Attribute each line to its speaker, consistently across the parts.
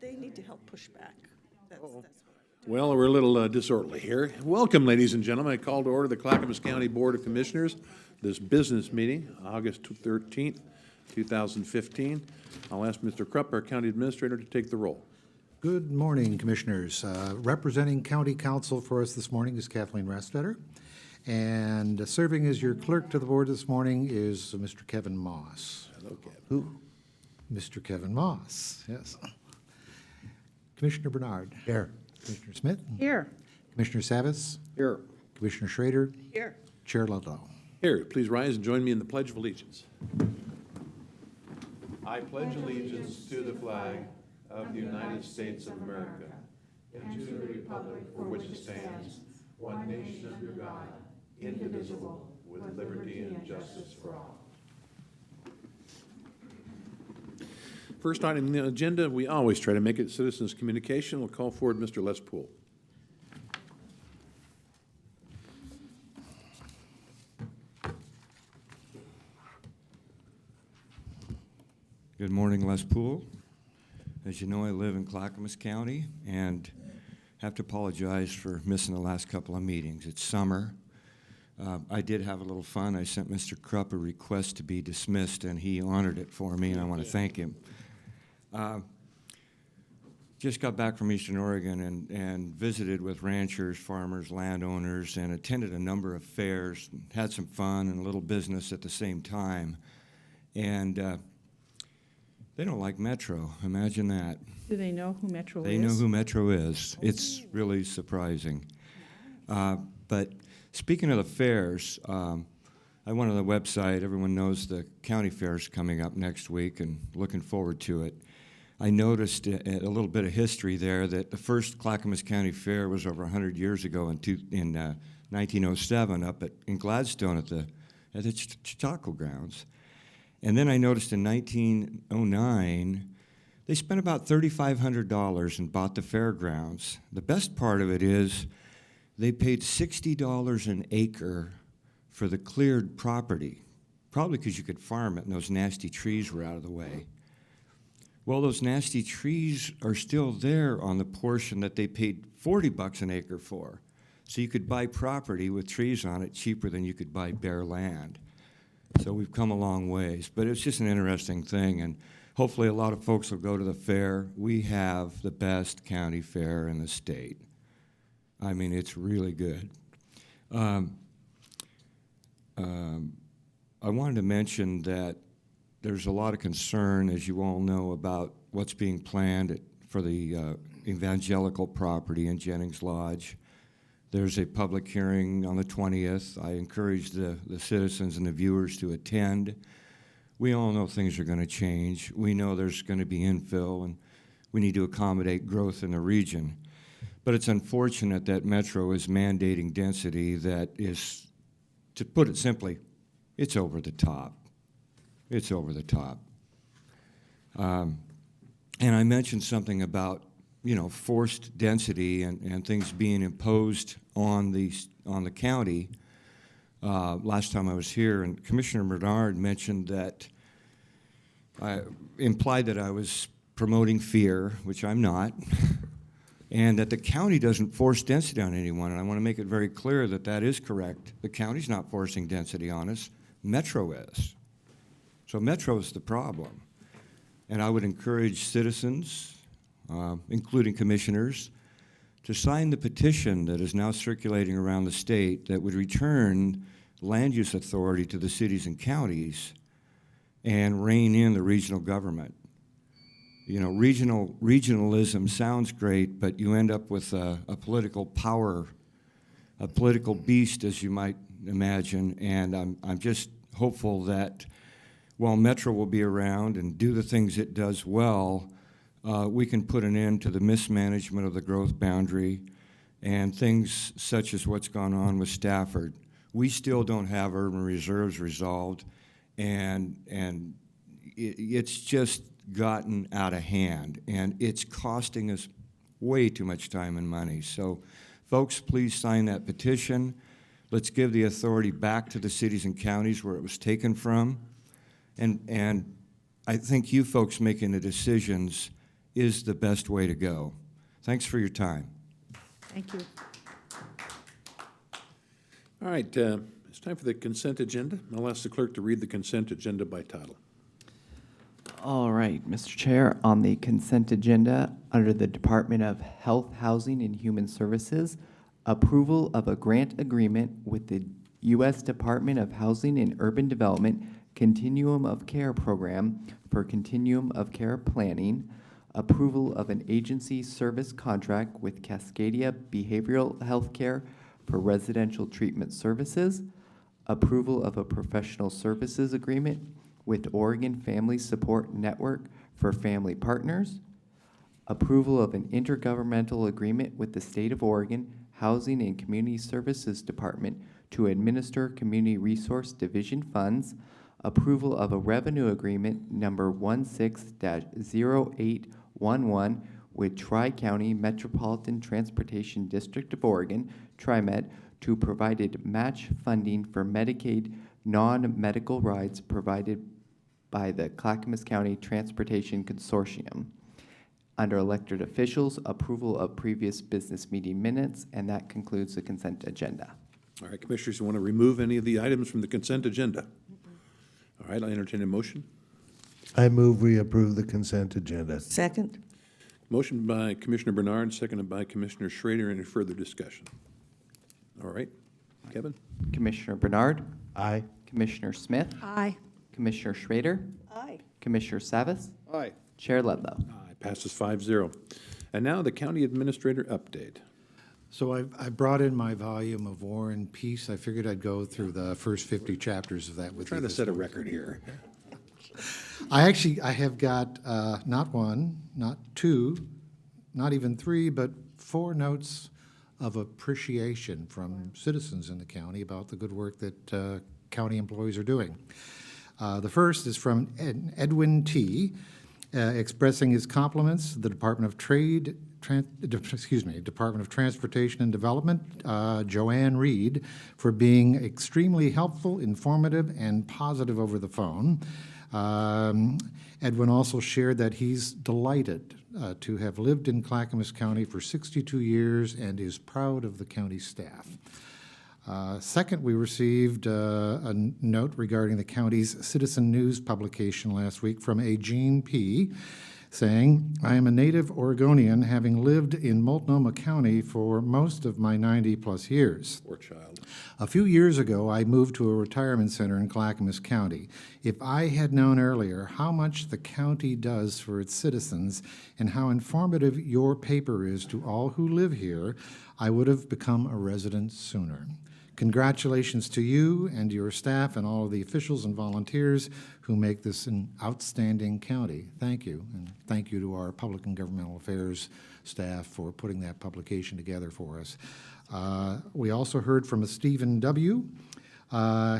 Speaker 1: They need to help push back. That's what
Speaker 2: Well, we're a little disorderly here. Welcome, ladies and gentlemen. I call to order the Clackamas County Board of Commissioners, this business meeting, August 13th, 2015. I'll ask Mr. Krupp, our County Administrator, to take the roll.
Speaker 3: Good morning, Commissioners. Representing County Council for us this morning is Kathleen Rastvetter. And serving as your clerk to the board this morning is Mr. Kevin Moss.
Speaker 2: Hello, Kevin.
Speaker 3: Who? Mr. Kevin Moss, yes. Commissioner Bernard. Here. Commissioner Smith.
Speaker 1: Here.
Speaker 3: Commissioner Savas.
Speaker 2: Here.
Speaker 3: Commissioner Schrader.
Speaker 1: Here.
Speaker 3: Chair Ludlow.
Speaker 2: Here, please rise and join me in the Pledge of Allegiance. I pledge allegiance to the flag of the United States of America and to the republic for which it stands, one nation under God, indivisible, with liberty and justice for all. First item on the agenda, we always try to make it citizens' communication. We'll call forward Mr. Les Poole.
Speaker 4: Good morning, Les Poole. As you know, I live in Clackamas County and have to apologize for missing the last couple of meetings. It's summer. I did have a little fun. I sent Mr. Krupp a request to be dismissed, and he honored it for me, and I want to thank him. Just got back from Eastern Oregon and visited with ranchers, farmers, landowners, and attended a number of fairs, had some fun and a little business at the same time. And they don't like Metro. Imagine that.
Speaker 1: Do they know who Metro is?
Speaker 4: They know who Metro is. It's really surprising. But speaking of the fairs, I went on the website. Everyone knows the county fair is coming up next week and looking forward to it. I noticed a little bit of history there that the first Clackamas County Fair was over 100 years ago in 1907 up in Gladstone at the Chautauqua grounds. And then I noticed in 1909, they spent about $3,500 and bought the fairgrounds. The best part of it is they paid $60 an acre for the cleared property, probably because you could farm it and those nasty trees were out of the way. Well, those nasty trees are still there on the portion that they paid $40 an acre for. So you could buy property with trees on it cheaper than you could buy bare land. So we've come a long ways, but it's just an interesting thing, and hopefully a lot of folks will go to the fair. We have the best county fair in the state. I mean, it's really good. I wanted to mention that there's a lot of concern, as you all know, about what's being planned for the evangelical property in Jennings Lodge. There's a public hearing on the 20th. I encourage the citizens and the viewers to attend. We all know things are going to change. We know there's going to be infill, and we need to accommodate growth in the region. But it's unfortunate that Metro is mandating density that is, to put it simply, it's over the top. It's over the top. And I mentioned something about, forced density and things being imposed on the county last time I was here, and Commissioner Bernard mentioned that implied that I was promoting fear, which I'm not, and that the county doesn't force density on anyone, and I want to make it very clear that that is correct. The county's not forcing density on us. Metro is. So Metro is the problem. And I would encourage citizens, including commissioners, to sign the petition that is now circulating around the state that would return land use authority to the cities and counties and rein in the regional government. You know, regionalism sounds great, but you end up with a political power, a political beast, as you might imagine, and I'm just hopeful that while Metro will be around and do the things it does well, we can put an end to the mismanagement of the growth boundary and things such as what's gone on with Stafford. We still don't have urban reserves resolved, and it's just gotten out of hand, and it's costing us way too much time and money. So, folks, please sign that petition. Let's give the authority back to the cities and counties where it was taken from. And I think you folks making the decisions is the best way to go. Thanks for your time.
Speaker 1: Thank you.
Speaker 2: All right, it's time for the consent agenda. I'll ask the clerk to read the consent agenda by title.
Speaker 5: All right, Mr. Chair, on the consent agenda, under the Department of Health, Housing, and Human Services, approval of a grant agreement with the U.S. Department of Housing and Urban Development Continuum of Care Program for Continuum of Care Planning, approval of an agency service contract with Cascadia Behavioral Health Care for residential treatment services, approval of a professional services agreement with Oregon Family Support Network for family partners, approval of an intergovernmental agreement with the State of Oregon Housing and Community Services Department to administer Community Resource Division funds, approval of a revenue agreement number 16-0811 with Tri-County Metropolitan Transportation District of Oregon, TriMet, to provide match funding for Medicaid non-medical rides provided by the Clackamas County Transportation Consortium. Under elected officials, approval of previous business meeting minutes, and that concludes the consent agenda.
Speaker 2: All right, commissioners, you want to remove any of the items from the consent agenda? All right, I'll entertain a motion.
Speaker 6: I move we approve the consent agenda.
Speaker 1: Second?
Speaker 2: Motion by Commissioner Bernard, seconded by Commissioner Schrader. Any further discussion? All right, Kevin?
Speaker 5: Commissioner Bernard,
Speaker 6: Aye.
Speaker 5: Commissioner Smith,
Speaker 1: Aye.
Speaker 5: Commissioner Schrader,
Speaker 1: Aye.
Speaker 5: Commissioner Savas,
Speaker 2: Aye.
Speaker 5: Chair Ledlow.
Speaker 2: Aye, passes 5-0. And now the county administrator update.
Speaker 3: So I brought in my volume of War and Peace. I figured I'd go through the first 50 chapters of that with you.
Speaker 2: Trying to
Speaker 3: this
Speaker 2: set a
Speaker 3: morning.
Speaker 2: record here.
Speaker 3: I have got not one, not two, not even three, but 4 notes of appreciation from citizens in the county about the good work that county employees are doing. The first is from Edwin T., expressing his compliments to the Department of Department of Transportation and Development, Joanne Reed, for being extremely helpful, informative, and positive over the phone. Edwin also shared that he's delighted to have lived in Clackamas County for 62 years and is proud of the county staff. Second, we received a note regarding the county's Citizen News publication last week from a Gene P., saying, I am a native Oregonian, having lived in Multnomah County for most of my 90-plus years.
Speaker 2: Poor child.
Speaker 3: A few years ago, I moved to a retirement center in Clackamas County. If I had known earlier how much the county does for its citizens and how informative your paper is to all who live here, I would have become a resident sooner. Congratulations to you and your staff and all of the officials and volunteers who make this an outstanding county. Thank you, and thank you to our Public and Governmental Affairs staff for putting that publication together for us. We also heard from a Stephen W.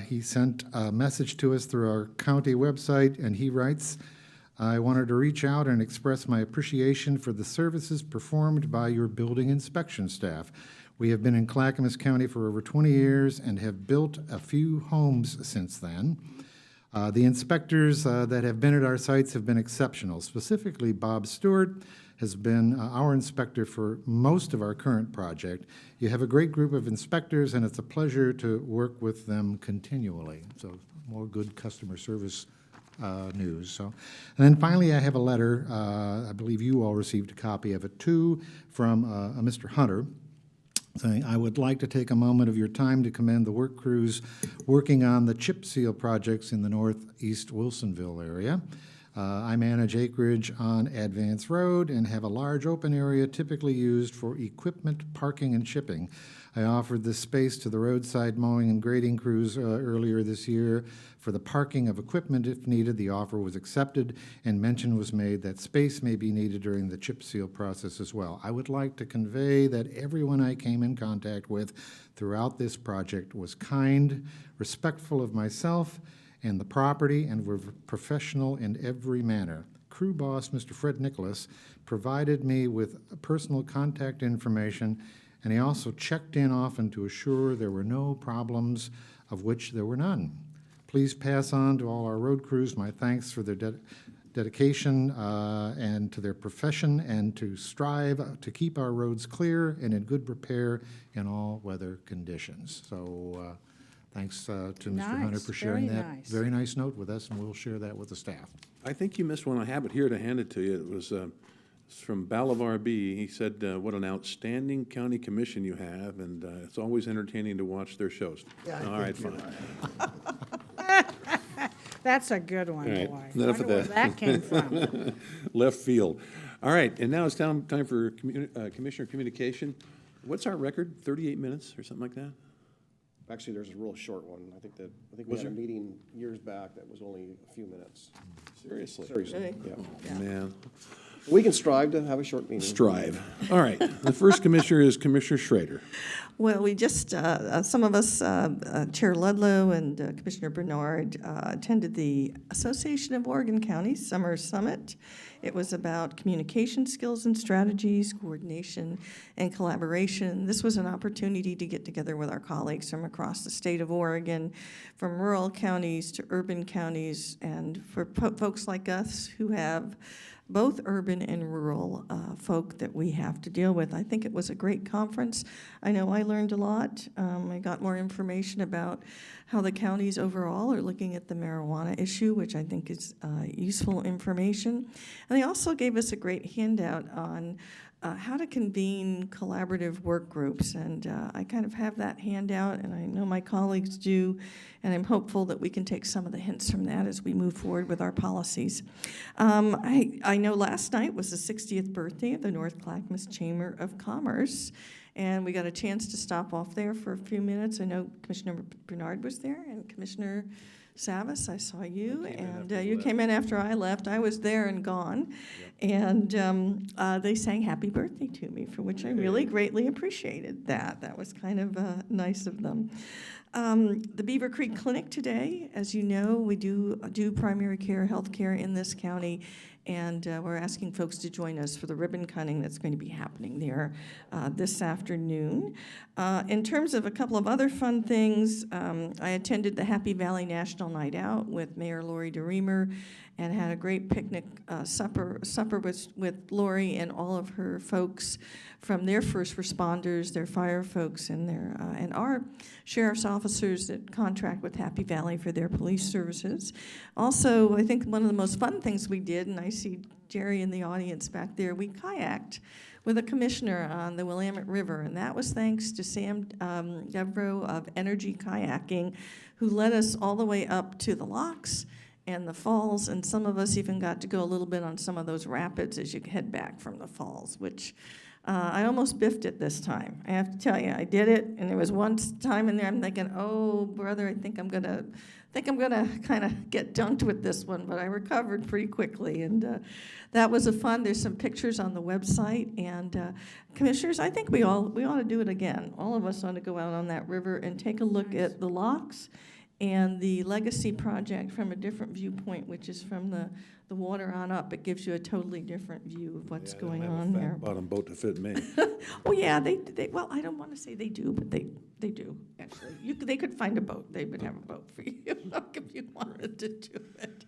Speaker 3: He sent a message to us through our county website, and he writes, I wanted to reach out and express my appreciation for the services performed by your building inspection staff. We have been in Clackamas County for over 20 years and have built a few homes since then. The inspectors that have been at our sites have been exceptional. Specifically, Bob Stewart has been our inspector for most of our current project. You have a great group of inspectors, and it's a pleasure to work with them continually. So more good customer service news. So, and then finally, I have a letter. I believe you all received a copy of it too, from a Mr. Hunter, saying, I would like to take a moment of your time to commend the work crews working on the chip seal projects in the northeast Wilsonville area. I manage acreage on Advance Road and have a large open area typically used for equipment, parking, and shipping. I offered this space to the roadside mowing and grading crews earlier this year for the parking of equipment if needed. The offer was accepted, and mention was made that space may be needed during the chip seal process as well. I would like to convey that everyone I came in contact with throughout this project was kind, respectful of myself and the property, and were professional in every manner. Crew boss, Mr. Fred Nicholas, provided me with personal contact information, and he also checked in often to assure there were no problems, of which there were none. Please pass on to all our road crews my thanks for their dedication and to their profession, and to strive to keep our roads clear and in good repair in all weather conditions. So thanks to Mr. Hunter
Speaker 1: Nice,
Speaker 3: for sharing
Speaker 1: very
Speaker 3: that
Speaker 1: nice.
Speaker 3: very nice note with us, and we'll share that with the staff.
Speaker 2: I think you missed one. I have it here to hand it to you. It was it's from Bolivar B. He said, what an outstanding county commission you have, and it's always entertaining to watch their shows. All right, fine.
Speaker 1: That's a good one,
Speaker 2: All right,
Speaker 1: boy.
Speaker 2: enough of
Speaker 1: Wonder where
Speaker 2: that.
Speaker 1: that came from.
Speaker 2: Left field. All right, and now it's time for commissioner communication. What's our record? 38 minutes or something like that?
Speaker 7: Actually, there's a real short one. I think we
Speaker 2: Was
Speaker 7: had a
Speaker 2: there?
Speaker 7: meeting years back that was only a few minutes.
Speaker 2: Seriously?
Speaker 7: Seriously, yeah.
Speaker 2: Man,
Speaker 7: We can strive to have a short meeting.
Speaker 2: strive. All right, the first commissioner is Commissioner Schrader.
Speaker 1: Well, we just, some of us, Chair Ludlow and Commissioner Bernard, attended the Association of Oregon Counties Summer Summit. It was about communication skills and strategies, coordination and collaboration. This was an opportunity to get together with our colleagues from across the state of Oregon, from rural counties to urban counties, and for folks like us who have both urban and rural folk that we have to deal with. I think it was a great conference. I know I learned a lot. I got more information about how the counties overall are looking at the marijuana issue, which I think is useful information. And they also gave us a great handout on how to convene collaborative work groups. And I kind of have that handout, and I know my colleagues do, and I'm hopeful that we can take some of the hints from that as we move forward with our policies. I know last night was the 60th birthday of the North Clackamas Chamber of Commerce, and we got a chance to stop off there for a few minutes. I know Commissioner Bernard was there, and Commissioner Savas, I saw you, and you came in after I left. I was there and gone, and they sang happy birthday to me, for which I really greatly appreciated that. That was kind of nice of them. The Beaver Creek Clinic today, as you know, we do primary care health care in this county, and we're asking folks to join us for the ribbon cutting that's going to be happening there this afternoon. In terms of a couple of other fun things, I attended the Happy Valley National Night Out with Mayor Lori DeReamer and had a great picnic supper with Lori and all of her folks from their first responders, their fire folks, and our sheriff's officers that contract with Happy Valley for their police services. Also, I think one of the most fun things we did, and I see Jerry in the audience back there, we kayaked with a commissioner on the Willamette River, and that was thanks to Sam Devereaux of Energy Kayaking, who led us all the way up to the locks and the falls, and some of us even got to go a little bit on some of those rapids as you head back from the falls, which I almost biffed it this time. I have to tell you, I did it, and there was one time in there I'm thinking, oh, brother, I think I'm gonna kind of get dunked with this one, but I recovered pretty quickly, and that was a fun. There's some pictures on the website, and commissioners, I think we ought to do it again. All of us ought to go out on that river and take a look at the locks and the Legacy Project from a different viewpoint, which is from the water on up. It gives you a totally different view of what's going on there.
Speaker 2: Bottom boat to fit me.
Speaker 1: Oh, yeah, they well, I don't want to say they do, but they do, actually. They could find a boat. They would have a boat for you if you wanted to do it.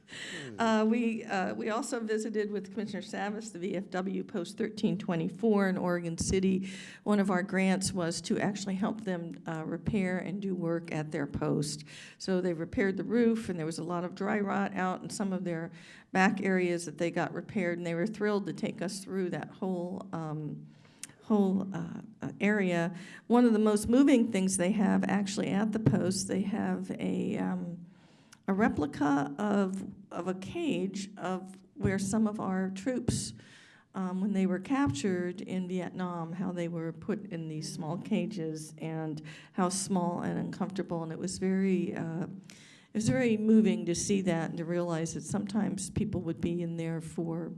Speaker 1: We also visited with Commissioner Savas, the VFW Post 1324 in Oregon City. One of our grants was to actually help them repair and do work at their post. So they repaired the roof, and there was a lot of dry rot out in some of their back areas that they got repaired, and they were thrilled to take us through that whole area. One of the most moving things they have actually at the post, they have a replica of a cage of where some of our troops, when they were captured in Vietnam, how they were put in these small cages and how small and uncomfortable. And it was very moving to see that and to realize that sometimes people would be in there for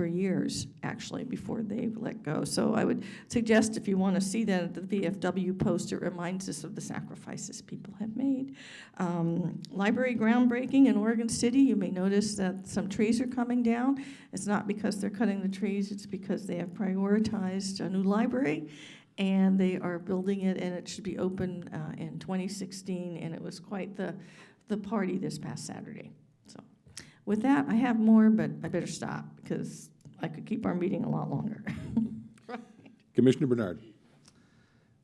Speaker 1: years, actually, before they let go. So I would suggest if you want to see that at the VFW post, it reminds us of the sacrifices people have made. Library groundbreaking in Oregon City, you may notice that some trees are coming down. It's not because they're cutting the trees, it's because they have prioritized a new library, and they are building it, and it should be open in 2016, and it was quite the party this past Saturday. So with that, I have more, but I better stop because I could keep our meeting a lot longer.
Speaker 2: Commissioner Bernard.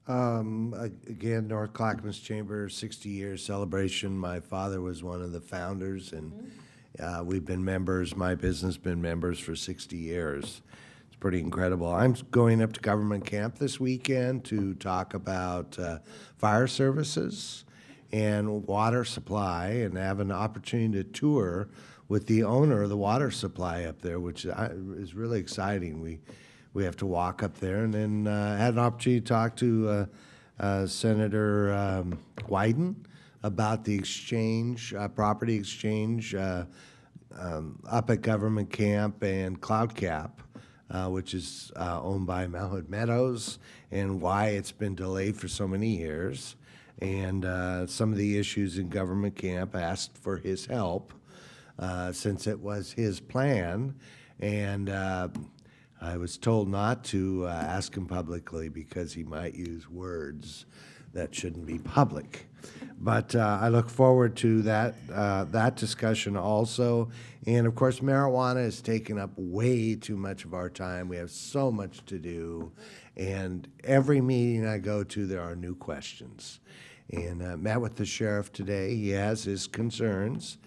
Speaker 6: Again, North Clackamas Chamber, 60 year celebration. My father was one of the founders, and we've been members, my business been members for 60 years. It's pretty incredible. I'm going up to government camp this weekend to talk about fire services and water supply, and have an opportunity to tour with the owner of the water supply up there, which is really exciting. We have to walk up there, and then had an opportunity to talk to Senator Wyden about the exchange, property exchange up at government camp and Cloud Cap, which is owned by Mount Meadows, and why it's been delayed for so many years. And some of the issues in government camp asked for his help since it was his plan. And I was told not to ask him publicly because he might use words that shouldn't be public. But I look forward to that discussion also. And of course, marijuana has taken up way too much of our time. We have so much to do. And every meeting I go to, there are new questions. And met with the sheriff today. He has his concerns,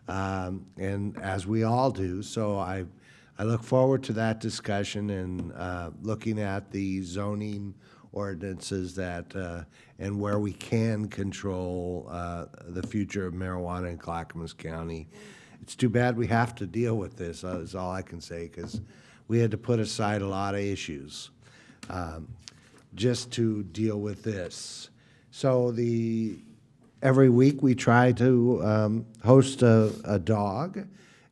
Speaker 6: and as we all do. So I look forward to that discussion and looking at the zoning ordinances that and where we can control the future of marijuana in Clackamas County. It's too bad we have to deal with this, is all I can say, because we had to put aside a lot of issues just to deal with this. So every week we try to host a dog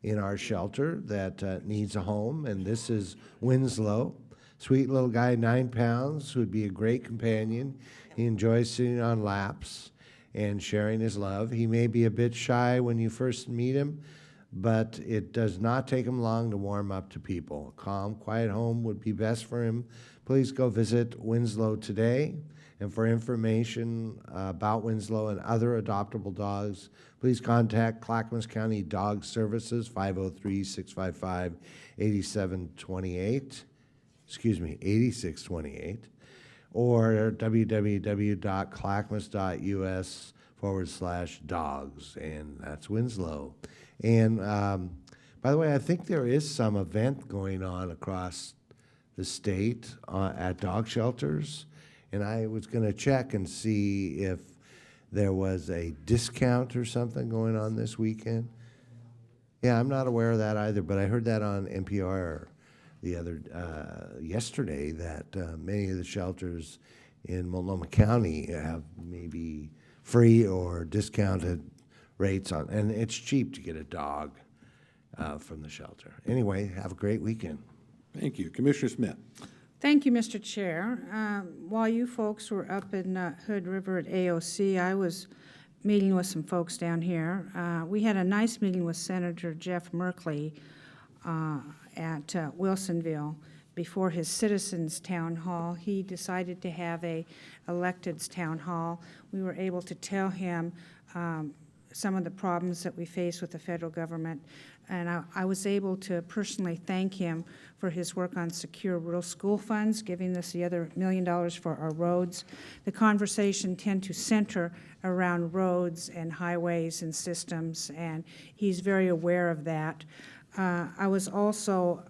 Speaker 6: in our shelter that needs a home, and this is Winslow. Sweet little guy, 9 pounds, who would be a great companion. He enjoys sitting on laps and sharing his love. He may be a bit shy when you first meet him, but it does not take him long to warm up to people. A calm, quiet home would be best for him. Please go visit Winslow today. And for information about Winslow and other adoptable dogs, please contact Clackamas County Dog Services, 503-655-8628, or www.clackamas.us/dogs, and that's Winslow. And by the way, I think there is some event going on across the state at dog shelters. And I was going to check and see if there was a discount or something going on this weekend. Yeah, I'm not aware of that either, but I heard that on NPR yesterday that many of the shelters in Multnomah County have maybe free or discounted rates on, and it's cheap to get a dog from the shelter. Anyway, have a great weekend.
Speaker 2: Thank you. Commissioner Smith.
Speaker 8: Thank you, Mr. Chair. While you folks were up in Hood River at AOC, I was meeting with some folks down here. We had a nice meeting with Senator Jeff Merkley at Wilsonville before his citizens' town hall. He decided to have a electeds town hall. We were able to tell him some of the problems that we face with the federal government. And I was able to personally thank him for his work on secure rural school funds, giving us the other $1 million for our roads. The conversation tend to center around roads and highways and systems, and he's very aware of that. I was also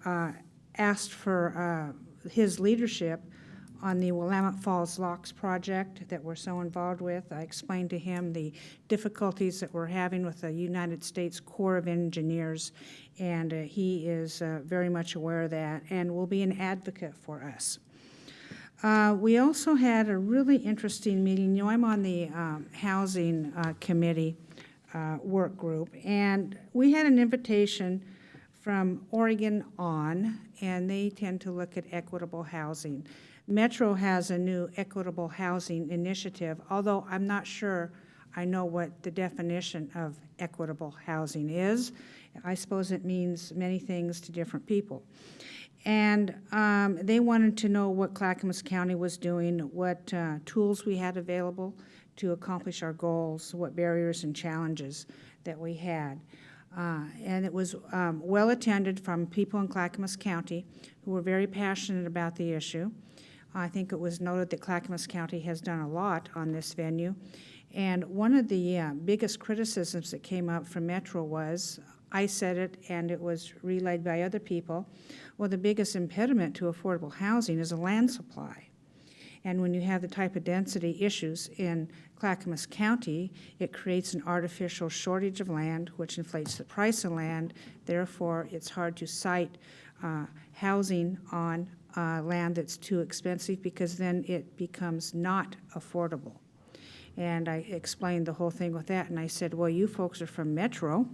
Speaker 8: asked for his leadership on the Willamette Falls Locks project that we're so involved with. I explained to him the difficulties that we're having with the United States Corps of Engineers, and he is very much aware of that and will be an advocate for us. We also had a really interesting meeting. You know, I'm on the Housing Committee work group, and we had an invitation from Oregon On, and they tend to look at equitable housing. Metro has a new equitable housing initiative, although I'm not sure I know what the definition of equitable housing is. I suppose it means many things to different people. And they wanted to know what Clackamas County was doing, what tools we had available to accomplish our goals, what barriers and challenges that we had. And it was well attended from people in Clackamas County who were very passionate about the issue. I think it was noted that Clackamas County has done a lot on this venue. And one of the biggest criticisms that came up from Metro was, I said it and it was relayed by other people, well, the biggest impediment to affordable housing is a land supply. And when you have the type of density issues in Clackamas County, it creates an artificial shortage of land, which inflates the price of land. Therefore, it's hard to site housing on land that's too expensive, because then it becomes not affordable. And I explained the whole thing with that, and I said, well, you folks are from Metro,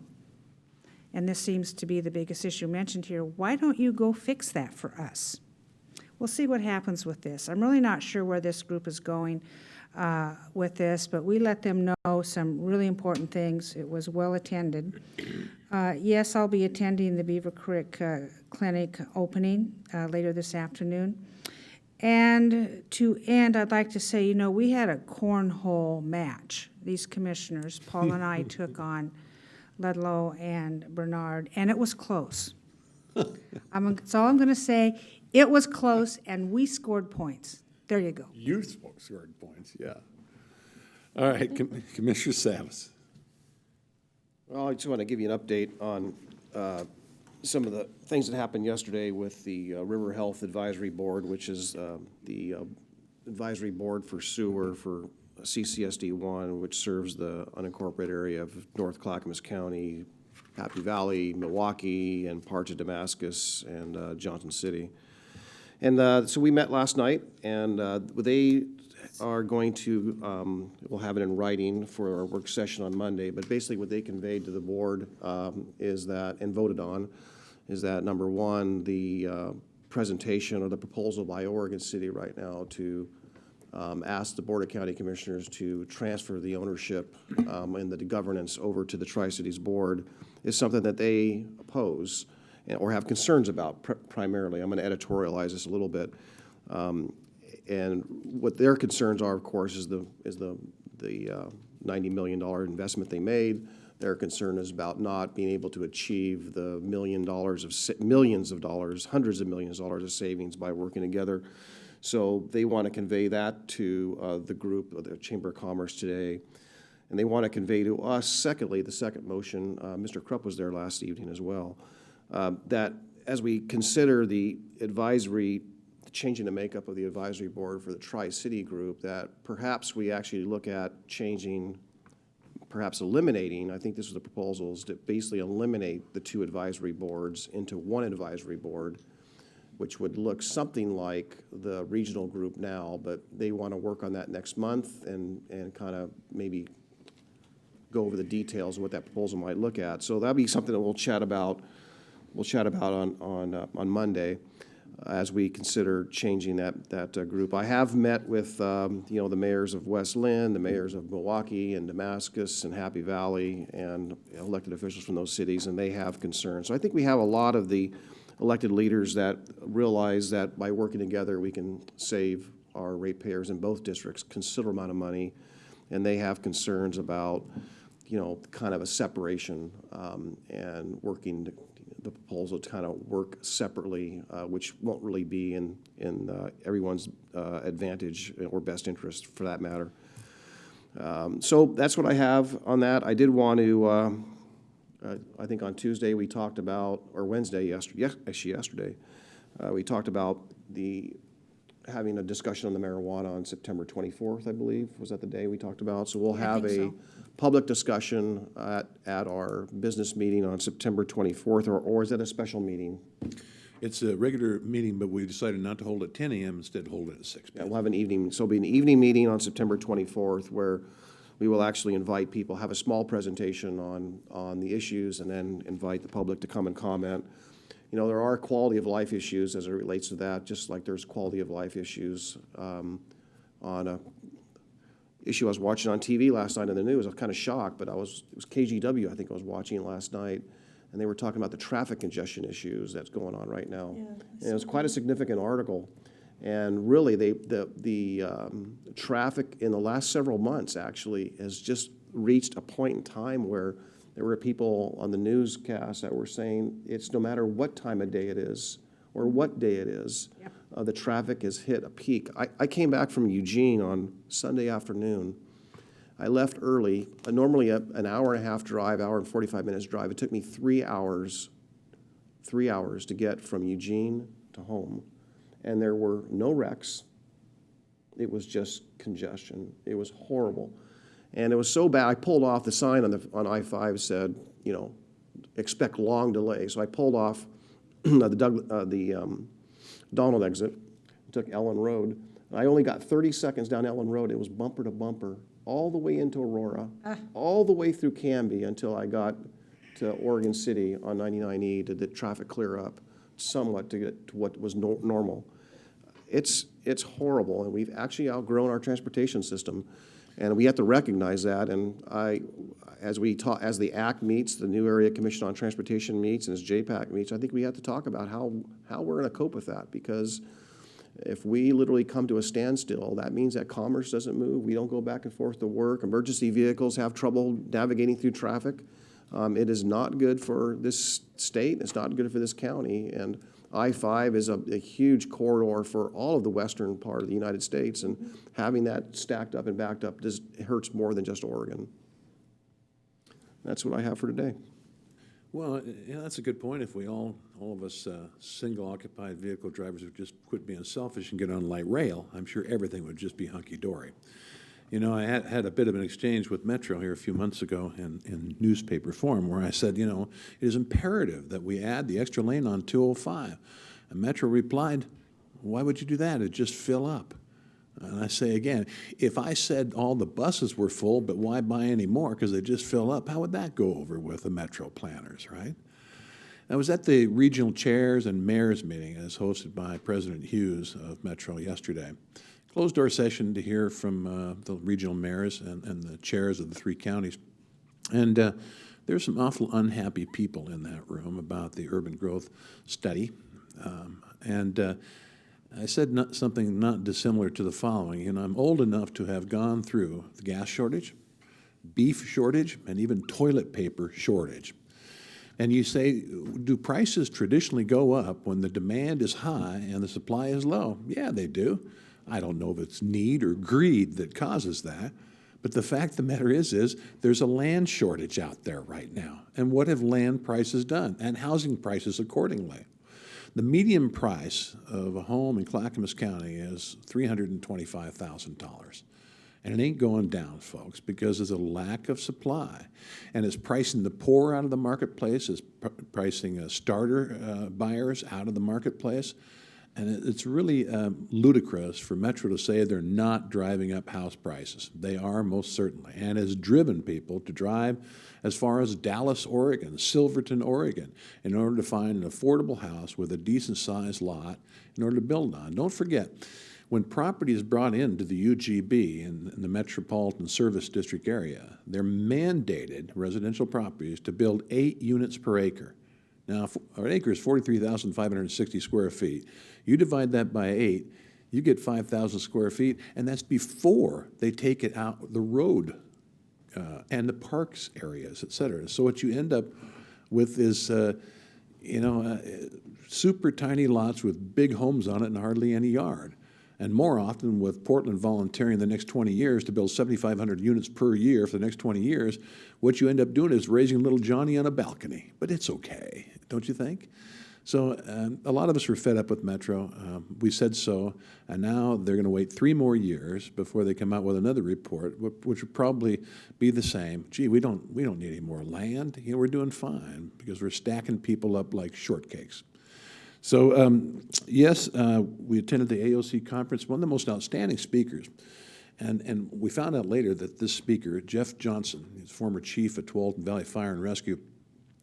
Speaker 8: and this seems to be the biggest issue mentioned here. Why don't you go fix that for us? We'll see what happens with this. I'm really not sure where this group is going with this, but we let them know some really important things. It was well attended. Yes, I'll be attending the Beaver Creek Clinic opening later this afternoon. And to end, I'd like to say, you know, we had a cornhole match. These commissioners, Paul and I, took on Ludlow and Bernard, and it was close. That's all I'm going to say. It was close, and we scored points. There you go.
Speaker 2: You scored points, yeah. All right, Commissioner Salas.
Speaker 7: Well, I just want to give you an update on some of the things that happened yesterday with the River Health Advisory Board, which is the advisory board for sewer for CCSD1, which serves the unincorporated area of North Clackamas County, Happy Valley, Milwaukee, and parts of Damascus and Johnson City. And so we met last night, and they are going to, we'll have it in writing for our work session on Monday, but basically what they conveyed to the board is that, and voted on, is that, number one, the presentation or the proposal by Oregon City right now to ask the Board of County Commissioners to transfer the ownership and the governance over to the Tri-Cities Board is something that they oppose or have concerns about primarily. I'm going to editorialize this a little bit. And what their concerns are, of course, is the $90 million investment they made. Their concern is about not being able to achieve the millions of dollars, hundreds of millions of dollars of savings by working together. So they want to convey that to the group, the Chamber of Commerce today. And they want to convey to us, secondly, the second motion, Mr. Krupp was there last evening as well, that as we consider the advisory, changing the makeup of the advisory board for the Tri-City group, that perhaps we actually look at changing, perhaps eliminating, I think this was the proposal, is to basically eliminate the two advisory boards into one advisory board, which would look something like the regional group now, but they want to work on that next month and kind of maybe go over the details of what that proposal might look at. So that'll be something that we'll chat about on Monday as we consider changing that group. I have met with the mayors of West Linn, the mayors of Milwaukee and Damascus and Happy Valley, and elected officials from those cities, and they have concerns. So I think we have a lot of the elected leaders that realize that by working together we can save our ratepayers in both districts a considerable amount of money, and they have concerns about you know, kind of a separation, and working the proposal to kind of work separately, which won't really be in everyone's advantage or best interest for that matter. So that's what I have on that. I did want to, I think on Tuesday we talked about, or Wednesday, yesterday, we talked about having a discussion on the marijuana on September 24th, I believe. Was that the day we talked about? So we'll
Speaker 8: Yeah, I
Speaker 7: have
Speaker 8: think
Speaker 7: a
Speaker 8: so.
Speaker 7: public discussion at our business meeting on September 24th, or is that a special meeting?
Speaker 2: It's a regular meeting, but we decided not to hold it at 10 a.m., instead hold it at 6
Speaker 7: Yeah,
Speaker 2: p.m.
Speaker 7: we'll have an evening, so it'll be an evening meeting on September 24th where we will actually invite people, have a small presentation on the issues, and then invite the public to come and comment. You know, there are quality of life issues as it relates to that, just like there's quality of life issues on a issue I was watching on TV last night in the news. I was kind of shocked, but it was KGW, I think I was watching last night, and they were talking about the traffic congestion issues that's going on right now.
Speaker 1: Yeah,
Speaker 7: And it was quite a significant article. And really, the traffic in the last several months actually has just reached a point in time where there were people on the newscast that were saying it's no matter what time of day it is or what day it is, the traffic has hit a peak. I came back from Eugene on Sunday afternoon. I left early, normally an hour and a half drive, hour and 45 minutes drive. It took me 3 hours to get from Eugene to home. And there were no wrecks. It was just congestion. It was horrible. And it was so bad, I pulled off. The sign on I-5 said, you know, expect long delay. So I pulled off the Donald exit, took Ellen Road. I only got 30 seconds down Ellen Road. It was bumper to bumper, all the way into Aurora, all the way through Canby until I got to Oregon City on 99E to the traffic clear up somewhat to get to what was normal. It's horrible, and we've actually outgrown our transportation system, and we have to recognize that. And as the ACT meets, the New Area Commission on Transportation meets, and as JPAC meets, I think we have to talk about how we're going to cope with that, because if we literally come to a standstill, that means that commerce doesn't move. We don't go back and forth to work. Emergency vehicles have trouble navigating through traffic. It is not good for this state. It's not good for this county. And I-5 is a huge corridor for all of the western part of the United States, and having that stacked up and backed up just hurts more than just Oregon. That's what I have for today.
Speaker 2: Well, yeah, that's a good point. If we all of us single-occupied vehicle drivers would just quit being selfish and get on light rail, I'm sure everything would just be hunky-dory. You know, I had a bit of an exchange with Metro here a few months ago in newspaper form where I said, you know, it is imperative that we add the extra lane on 205. And Metro replied, why would you do that? It'd just fill up. And I say again, if I said all the buses were full, but why buy any more because they just fill up, how would that go over with the Metro planners, right? I was at the regional chairs and mayors meeting as hosted by President Hughes of Metro yesterday. Closed-door session to hear from the regional mayors and the chairs of the 3 counties. And there's some awful unhappy people in that room about the urban growth study. I said something not dissimilar to the following. You know, I'm old enough to have gone through the gas shortage, beef shortage, and even toilet paper shortage. And you say, do prices traditionally go up when the demand is high and the supply is low? Yeah, they do. I don't know if it's need or greed that causes that, but the fact of the matter is there's a land shortage out there right now. And what have land prices done? And housing prices accordingly. The median price of a home in Clackamas County is $325,000. And it ain't going down, folks, because there's a lack of supply. And it's pricing the poor out of the marketplace, it's pricing starter buyers out of the marketplace. And it's really ludicrous for Metro to say they're not driving up house prices. They are, most certainly, and has driven people to drive as far as Dallas, Oregon, Silverton, Oregon, in order to find an affordable house with a decent-sized lot in order to build on. Don't forget, when property is brought into the UGB in the Metropolitan Service District area, they're mandated, residential properties, to build 8 units per acre. Now, an acre is 43,560 square feet. You divide that by 8, you get 5,000 square feet, and that's before they take it out the road and the parks areas, et cetera. So what you end up with is, super tiny lots with big homes on it and hardly any yard. And more often, with Portland volunteering the next 20 years to build 7,500 units per year for the next 20 years, what you end up doing is raising little Johnny on a balcony. But it's okay, don't you think? So a lot of us were fed up with Metro. We said so, and now they're going to wait 3 more years before they come out with another report, which would probably be the same. Gee, we don't need any more land. We're doing fine because we're stacking people up like shortcakes. So yes, we attended the AOC conference. One of the most outstanding speakers, and we found out later that this speaker, Jeff Johnson, he's former chief at Tualatin Valley Fire and Rescue.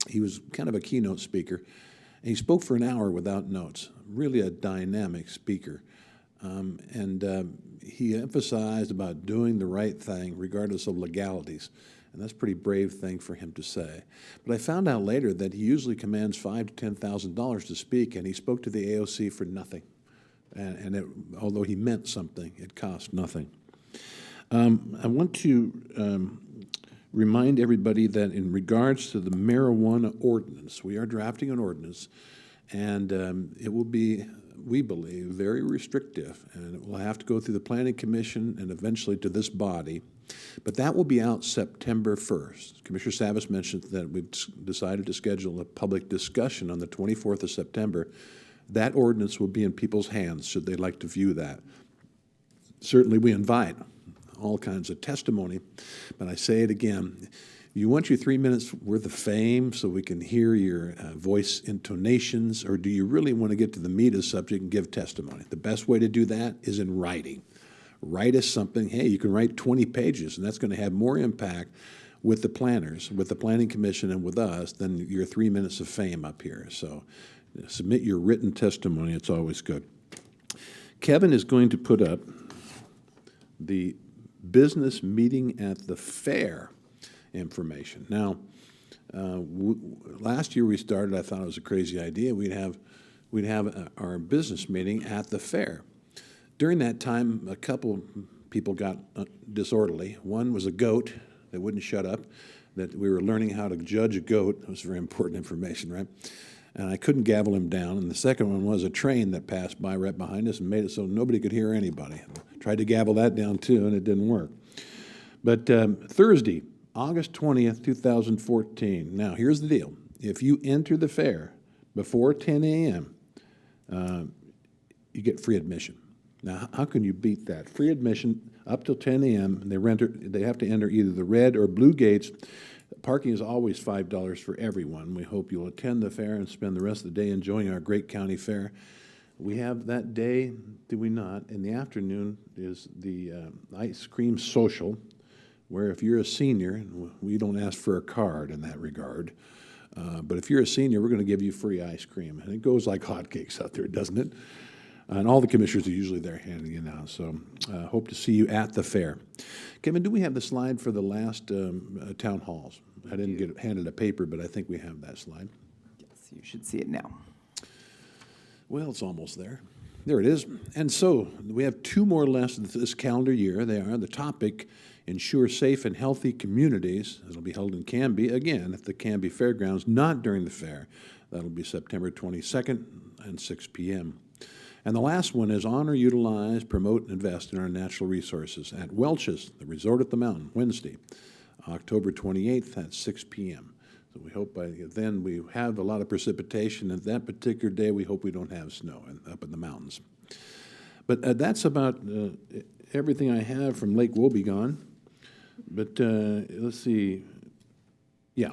Speaker 2: He was kind of a keynote speaker. And he spoke for an hour without notes, really a dynamic speaker. He emphasized about doing the right thing regardless of legalities. And that's a pretty brave thing for him to say. But I found out later that he usually commands $5,000 to $10,000 to speak, and he spoke to the AOC for nothing. Although he meant something, it cost nothing. I want to remind everybody that in regards to the marijuana ordinance, we are drafting an ordinance, and it will be, we believe, very restrictive, and it will have to go through the Planning Commission and eventually to this body. But that will be out September 1st. Commissioner Savas mentioned that we've decided to schedule a public discussion on the 24th of September. That ordinance will be in people's hands should they like to view that. Certainly we invite all kinds of testimony, but I say it again, you want your 3 minutes worth of fame so we can hear your voice intonations, or do you really want to get to the meat of the subject and give testimony? The best way to do that is in writing. Write us something. Hey, you can write 20 pages, and that's going to have more impact with the planners, with the Planning Commission, and with us than your 3 minutes of fame up here. So submit your written testimony. It's always good. Kevin is going to put up the business meeting at the fair information. Now, last year we started, I thought it was a crazy idea. We'd have our business meeting at the fair. During that time, a couple people got disorderly. One was a goat that wouldn't shut up, that we were learning how to judge a goat. That was very important information, right? And I couldn't gavel him down. And the second one was a train that passed by right behind us and made it so nobody could hear anybody. Tried to gavel that down too, and it didn't work. But Thursday, August 20th, 2014. Now, here's the deal. If you enter the fair before 10 a.m., you get free admission. Now, how can you beat that? Free admission up till 10 a.m., and they have to enter either the red or blue gates. Parking is always $5 for everyone. We hope you'll attend the fair and spend the rest of the day enjoying our great county fair. We have that day, do we not? In the afternoon is the ice cream social, where if you're a senior, we don't ask for a card in that regard, but if you're a senior, we're going to give you free ice cream. And it goes like hotcakes out there, doesn't it? And all the commissioners are usually there handing it out. So hope to see you at the fair. Kevin, do we have the slide for the last town halls? I didn't get handed a paper, but I think we have that slide.
Speaker 5: Yes, you should see it now.
Speaker 2: Well, it's almost there. There it is. And so we have 2 more lessons this calendar year. They are the topic, Ensure Safe and Healthy Communities. It'll be held in Canby, again, at the Canby Fairgrounds, not during the fair. That'll be September 22nd and 6 p.m. And the last one is Honor, Utilize, Promote, and Invest in Our Natural Resources at Welch's, the Resort at the Mountain, Wednesday, October 28th at 6 p.m. So we hope by then we have a lot of precipitation, and that particular day we hope we don't have snow up in the mountains. But that's about everything I have from Lake Wobegon. But let's see. Yeah.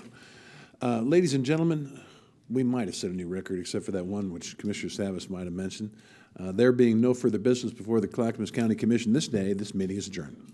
Speaker 2: Ladies and gentlemen, we might have set a new record, except for that one which Commissioner Savas might have mentioned. There being no further business before the Clackamas County Commission this day, this meeting is adjourned.